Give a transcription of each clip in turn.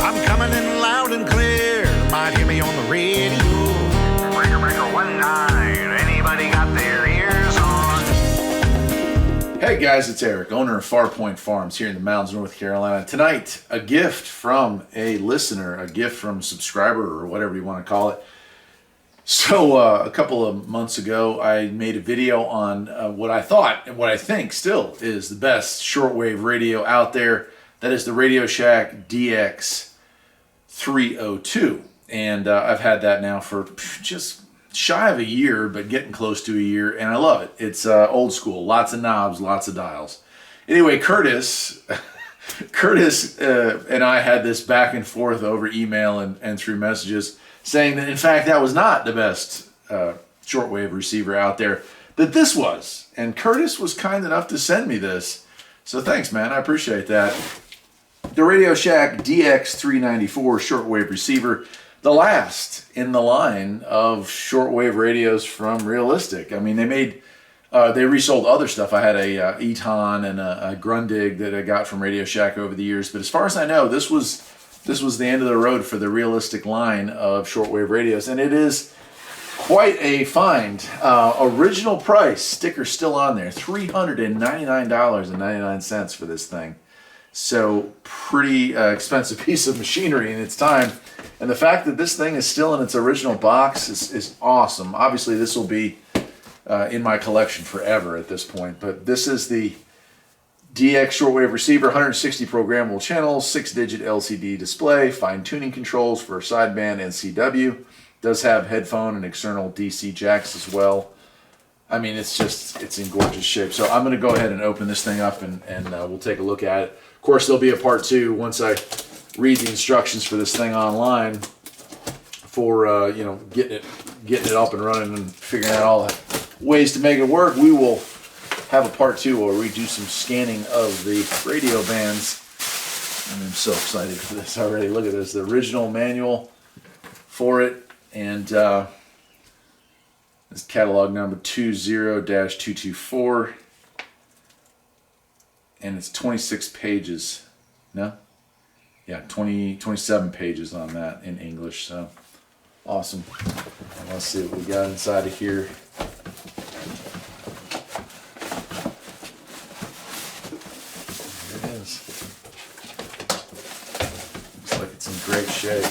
I'm coming in loud and clear. Might hear me on the radio. Breaker, breaker, 19. Anybody got their ears on? Hey guys, it's Eric, owner of Farpoint Farms here in the mountains of North Carolina. Tonight, a gift from a listener, a gift from a subscriber, or whatever you want to call it. So a couple of months ago, I made a video on what I thought and what I think still is the best shortwave radio out there. That is the Radio Shack DX-394. And I've had that now for just shy of a year, but getting close to a year, and I love it. It's old school, lots of knobs, lots of dials. Anyway, Curtis and I had this back and forth over email and through messages, saying that in fact that was not the best shortwave receiver out there, that this was. And Curtis was kind enough to send me this. So thanks, man, I appreciate that. The Radio Shack DX-394 shortwave receiver, the last in the line of shortwave radios from Realistic. I mean, they resold other stuff. I had a Eton and a Grundig that I got from Radio Shack over the years. But as far as I know, this was the end of the road for the Realistic line of shortwave radios. And it is quite a find. Original price, sticker still on there, $399.99 for this thing. So pretty expensive piece of machinery in its time. And the fact that this thing is still in its original box is awesome. Obviously, this will be in my collection forever at this point. But this is the DX shortwave receiver, 160 programmable channels, 6-digit LCD display, fine-tuning controls for sideband and CW. Does have headphone and external DC jacks as well. I mean, it's in gorgeous shape. So I'm going to go ahead and open this thing up and we'll take a look at it. Of course, there'll be a part two once I read the instructions for this thing online for getting it up and running and figuring out all the ways to make it work. We will have a part two where we do some scanning of the radio bands. And I'm so excited for this already. Look at this, the original manual for it, and this catalog number 20-224, and it's 26 pages. No? Yeah, 27 pages on that in English, so awesome. And let's see what we got inside of here. There it is. Looks like it's in great shape.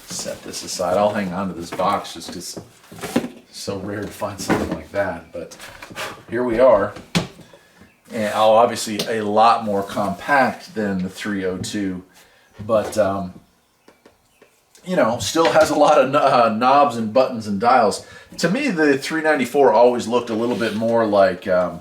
Set this aside. I'll hang on to this box just because it's so rare to find something like that. But here we are. And obviously a lot more compact than the 302, but still has a lot of knobs and buttons and dials. To me, the 394 always looked a little bit more like a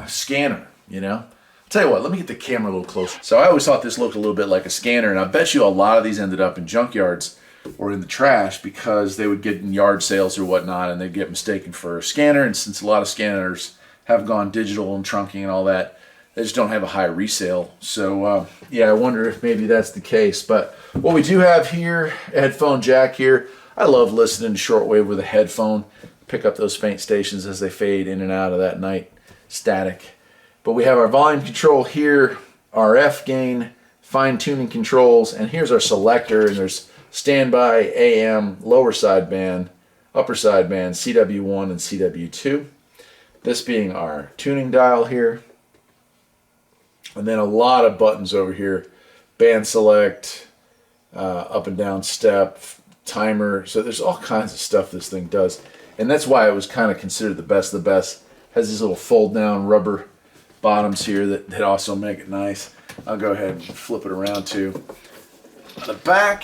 scanner. I'll tell you what, let me get the camera a little closer. So I always thought this looked a little bit like a scanner, and I bet you a lot of these ended up in junkyards or in the trash because they would get in yard sales or whatnot, and they'd get mistaken for a scanner. And since a lot of scanners have gone digital and trunking and all that, they just don't have a high resale. So yeah, I wonder if maybe that's the case. But what we do have here, a headphone jack here. I love listening to shortwave with a headphone. Pick up those faint stations as they fade in and out of that night static. But we have our volume control here, RF gain, fine tuning controls, and here's our selector, and there's standby, AM, lower sideband, upper sideband, CW1 and CW2. This being our tuning dial here. And then a lot of buttons over here. Band select, up and down step, timer. So there's all kinds of stuff this thing does. And that's why it was kind of considered the best of the best. Has these little fold down rubber bottoms here that also make it nice. I'll go ahead and flip it around too. On the back.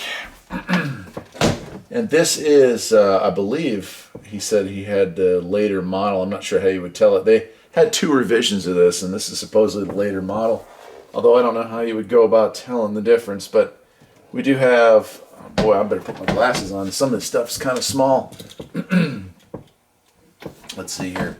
And this is, I believe, he said he had the later model. I'm not sure how you would tell it. They had 2 revisions of this, and this is supposedly the later model. Although I don't know how you would go about telling the difference. But we do have, oh boy, I better put my glasses on. Some of this stuff's kind of small. Let's see here.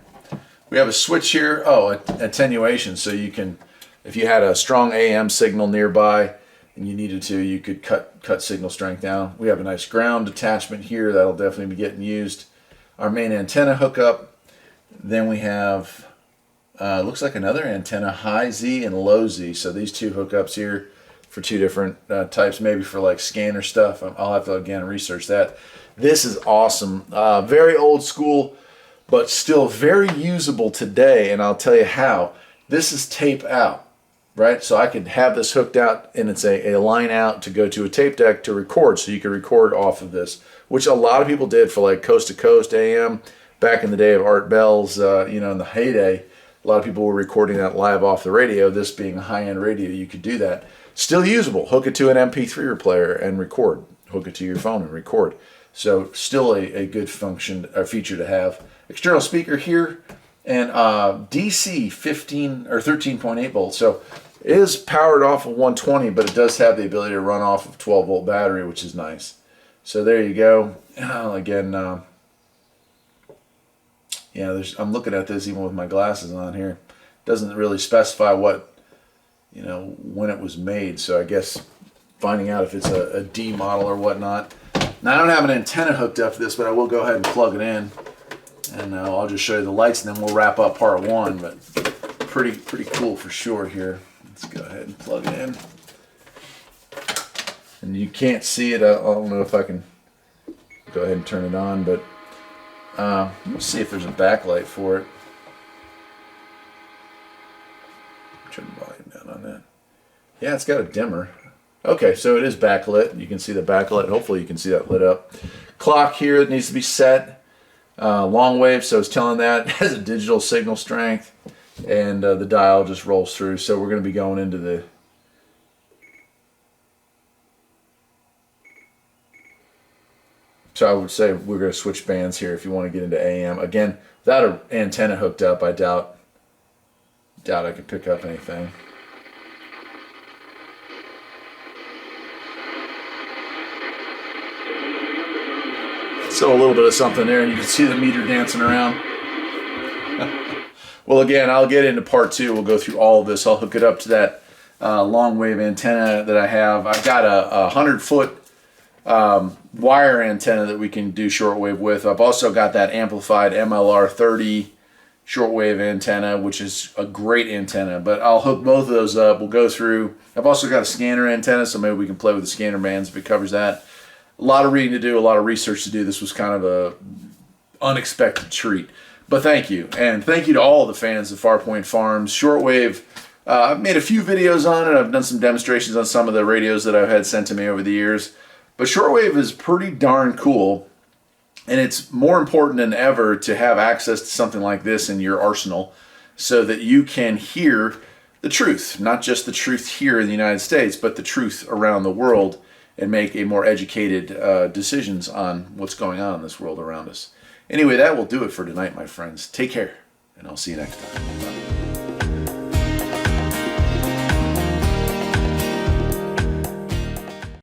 We have a switch here. Oh, attenuation. So you can, if you had a strong AM signal nearby, and you needed to, you could cut signal strength down. We have a nice ground attachment here that'll definitely be getting used. Our main antenna hookup. Then we have, looks like another antenna, high Z and low Z. So these two hookups here. for two different types, maybe for like scanner stuff. I'll have to again research that. This is awesome. Very old school, but still very usable today, and I'll tell you how. This is tape out, right? So I could have this hooked out, and it's a line out to go to a tape deck to record, so you can record off of this, which a lot of people did for like Coast to Coast AM back in the day of Art Bell's, you know, in the heyday. A lot of people were recording that live off the radio. This being a high-end radio, you could do that. Still usable. Hook it to an MP3 player and record. Hook it to your phone and record. So still a good function or feature to have. External speaker here, and DC 15 or 13.8 volts. So it is powered off of 120, but it does have the ability to run off of 12 volt battery, which is nice. So there you go. Again, yeah, I'm looking at this even with my glasses on here. Doesn't really specify what, you know, when it was made. So I guess finding out if it's a D model or whatnot. Now I don't have an antenna hooked up to this, but I will go ahead and plug it in, and I'll just show you the lights, and then we'll wrap up part one. But pretty cool for sure here. Let's go ahead and plug it in. And you can't see it. I don't know if I can go ahead and turn it on, but let's see if there's a backlight for it. Turn the volume down on that. Yeah, it's got a dimmer. Okay, so it is backlit. You can see the backlit. Hopefully you can see that lit up. Clock here that needs to be set. Long wave, so it's telling that. It has a digital signal strength. And the dial just rolls through. So we're going to be going into the... So I would say we're going to switch bands here if you want to get into AM. Again, without an antenna hooked up, I doubt I could pick up anything. So a little bit of something there, and you can see the meter dancing around. Well, again, I'll get into part two. We'll go through all of this. I'll hook it up to that long wave antenna that I have. I've got a 100-foot wire antenna that we can do shortwave with. I've also got that amplified MLR30 shortwave antenna, which is a great antenna, but I'll hook both of those up. We'll go through. I've also got a scanner antenna, so maybe we can play with the scanner bands if it covers that. A lot of reading to do, a lot of research to do. This was kind of a unexpected treat. But thank you. And thank you to all the fans of Farpoint Farms. Shortwave, I've made a few videos on it. I've done some demonstrations on some of the radios that I've had sent to me over the years. But shortwave is pretty darn cool. And it's more important than ever to have access to something like this in your arsenal so that you can hear the truth. Not just the truth here in the United States, but the truth around the world, and make a more educated decisions on what's going on in this world around us. Anyway, that will do it for tonight, my friends. Take care, and I'll see you next time. Bye.